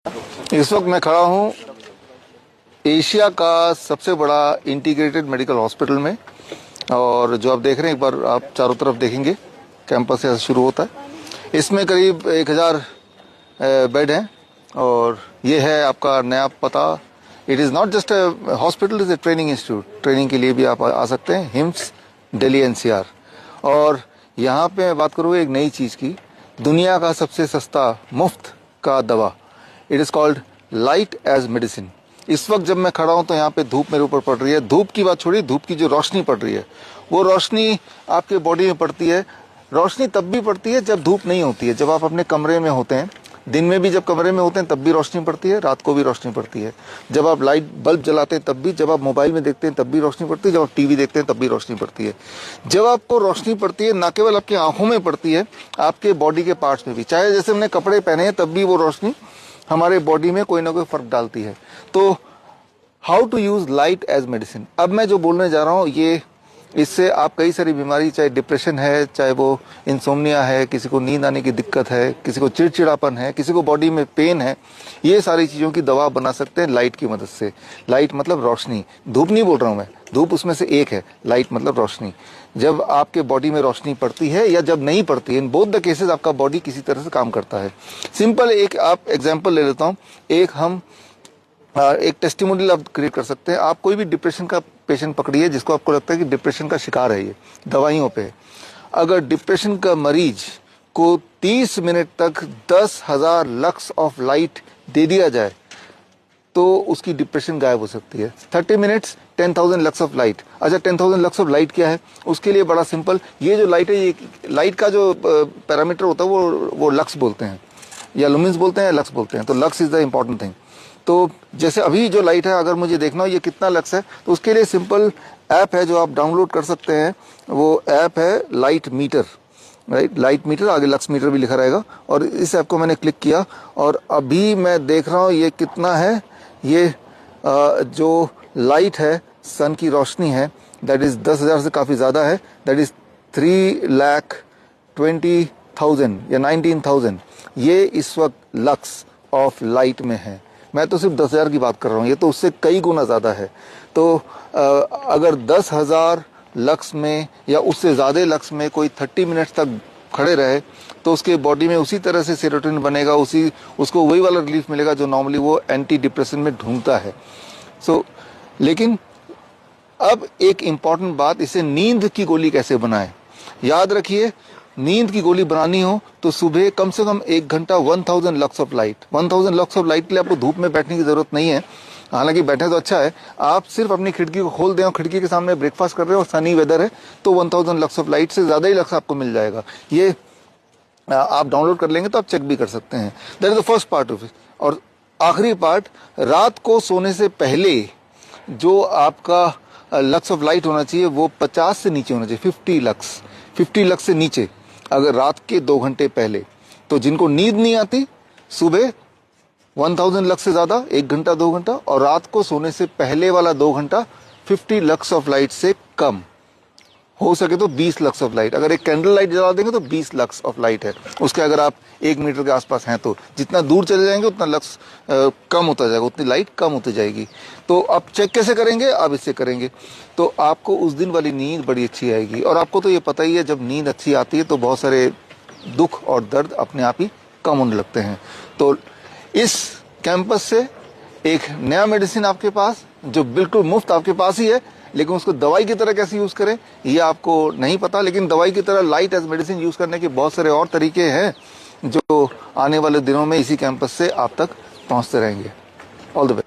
इस वक्त मैं खड़ा हूँ एशिया का सबसे बड़ा इंटीग्रेटेड मेडिकल हॉस्पिटल में। और जो आप देख रहे हैं, एक बार आप चारों तरफ देखेंगे, कैंपस से शुरू होता है। इसमें करीब 1000 बेड हैं और ये है आपका नया पता। It is not just a hospital, is a training institute. Training के लिए भी आप आ सकते हैं। Hymns Delhi NCR. और यहाँ पे मैं बात करूँ एक नई चीज़ की, दुनिया का सबसे सस्ता मुफ्त का दवा। It is called light as medicine. इस वक्त जब मैं खड़ा हूं तो यहाँ पे धूप मेरे ऊपर पड़ रही है। धूप की बात छोड़िए, धूप की जो रोशनी पड़ रही है वो रोशनी आपके बॉडी में पड़ती है। रोशनी तब भी पड़ती है जब धूप नहीं होती है, जब आप अपने कमरे में होते हैं। दिन में भी जब कमरे में होते हैं तब भी रोशनी पड़ती है, रात को भी रोशनी पड़ती है। जब आप लाइट बल्ब जलाते हैं तब भी, जब आप मोबाइल में देखते हैं तब भी रोशनी पड़ती है, जब आप टीवी देखते हैं तब भी रोशनी पड़ती है। जब आपको रोशनी पड़ती है, ना केवल आपकी आंखों में पड़ती है, आपके बॉडी के पार्ट्स में भी। चाहे जैसे हमने कपड़े पहने हैं तब भी वो रोशनी हमारे बॉडी में कोई ना कोई फर्क डालती है। तो how to use light as medicine. अब मैं जो बोलने जा रहा हूँ ये, इससे आप कई सारी बीमारी, चाहे डिप्रेशन है, चाहे वो इंसोम्निया है, किसी को नींद आने की दिक्कत है, किसी को चिड़चिड़ापन है, किसी को बॉडी में पेन है, ये सारी चीज़ों की दवा बना सकते हैं लाइट की मदद से। लाइट मतलब रोशनी, धूप नहीं बोल रहा हूँ मैं, धूप उसमें से एक है, लाइट मतलब रोशनी। जब आपके बॉडी में रोशनी पड़ती है या जब नहीं पड़ती है, इन बोथ द केसेस आपका बॉडी किसी तरह से काम करता है। सिंपल एक आप एग्जाम्पल ले लेता हूँ। एक टेस्टिमोनियल आप क्रिएट कर सकते हैं। आप कोई भी डिप्रेशन का पेशेंट पकड़िए जिसको आपको लगता है कि डिप्रेशन का शिकार है, ये दवाइयों पे। अगर डिप्रेशन का मरीज को 30 मिनट तक 10,000 लक्स ऑफ लाइट दे दिया जाए तो उसकी डिप्रेशन गायब हो सकती है। 30 मिनट्स 10,000 लक्स ऑफ लाइट। अच्छा, 10,000 लक्स ऑफ लाइट क्या है? उसके लिए बड़ा सिंपल, ये जो लाइट है, ये लाइट का जो पैरामीटर होता है वो लक्स बोलते हैं, या लुमिन्स बोलते हैं, या लक्स बोलते हैं। तो lux is the important thing. तो जैसे अभी जो लाइट है, अगर मुझे देखना हो ये कितना लक्स है, तो उसके लिए सिंपल ऐप है जो आप डाउनलोड कर सकते हैं। वो ऐप है light metre, right, light metre, आगे लक्स मीटर भी लिखा रहेगा। और इस ऐप को मैंने क्लिक किया और अभी मैं देख रहा हूँ ये कितना है। ये जो लाइट है, सन की रोशनी है, दैट इज 10,000 से काफ़ी ज़्यादा है। दैट इज 3,20,000 या 19,000। ये इस वक्त लक्स ऑफ लाइट में है। मैं तो सिर्फ 10,000 की बात कर रहा हूँ, ये तो उससे कई गुना ज़्यादा है। तो अगर 10,000 लक्स में या उससे ज़्यादा लक्स में कोई 30 मिनट्स तक खड़े रहे तो उसके बॉडी में उसी तरह से सेरोटोनिन बनेगा, उसको वही वाला रिलीफ मिलेगा जो नॉर्मली वो एंटी डिप्रेशन में ढूंढता है। लेकिन अब एक इम्पॉर्टेंट बात, इसे नींद की गोली कैसे बनाएं। याद रखिए, नींद की गोली बनानी हो तो सुबह कम से कम 1 घंटा 1000 lux of light. 1000 lux of light के लिए आपको धूप में बैठने की जरूरत नहीं है। हालांकि बैठे तो अच्छा है, आप सिर्फ अपनी खिड़की को खोल दें और खिड़की के सामने ब्रेकफास्ट कर रहे हो और सनी वेदर है तो 1000 लक्स ऑफ लाइट से ज्यादा ही लक्स आपको मिल जाएगा। ये आप डाउनलोड कर लेंगे तो आप चेक भी कर सकते हैं। That is the first part of it. और आखिरी पार्ट, रात को सोने से पहले जो आपका लक्स ऑफ लाइट होना चाहिए वो 50 से नीचे होना चाहिए, 50 लक्स से नीचे, अगर रात के 2 घंटे पहले। तो जिनको नींद नहीं आती, सुबह 1000 लक्स से ज्यादा 1 घंटा 2 घंटा, और रात को सोने से पहले वाला 2 घंटा 50 लक्स ऑफ लाइट से कम, हो सके तो 20 लक्स ऑफ लाइट। अगर एक कैंडल लाइट जला देंगे तो 20 लक्स ऑफ लाइट है उसके। अगर आप 1 मीटर के आसपास हैं तो जितना दूर चले जाएंगे उतना लक्स कम होता जाएगा, उतनी लाइट कम होती जाएगी। तो आप चेक कैसे करेंगे? आप इससे करेंगे तो आपको उस दिन वाली नींद बड़ी अच्छी आएगी। और आपको तो ये पता ही है, जब नींद अच्छी आती है तो बहुत सारे दुख और दर्द अपने आप ही कम होने लगते हैं। तो इस कैंपस से एक नया मेडिसिन आपके पास, जो बिल्कुल मुफ्त आपके पास ही है, लेकिन उसको दवाई की तरह कैसे यूज करें ये आपको नहीं पता। लेकिन दवाई की तरह लाइट एज मेडिसिन यूज करने के बहुत सारे और तरीके हैं जो आने वाले दिनों में इसी कैंपस से आप तक पहुंचते रहेंगे। All the best.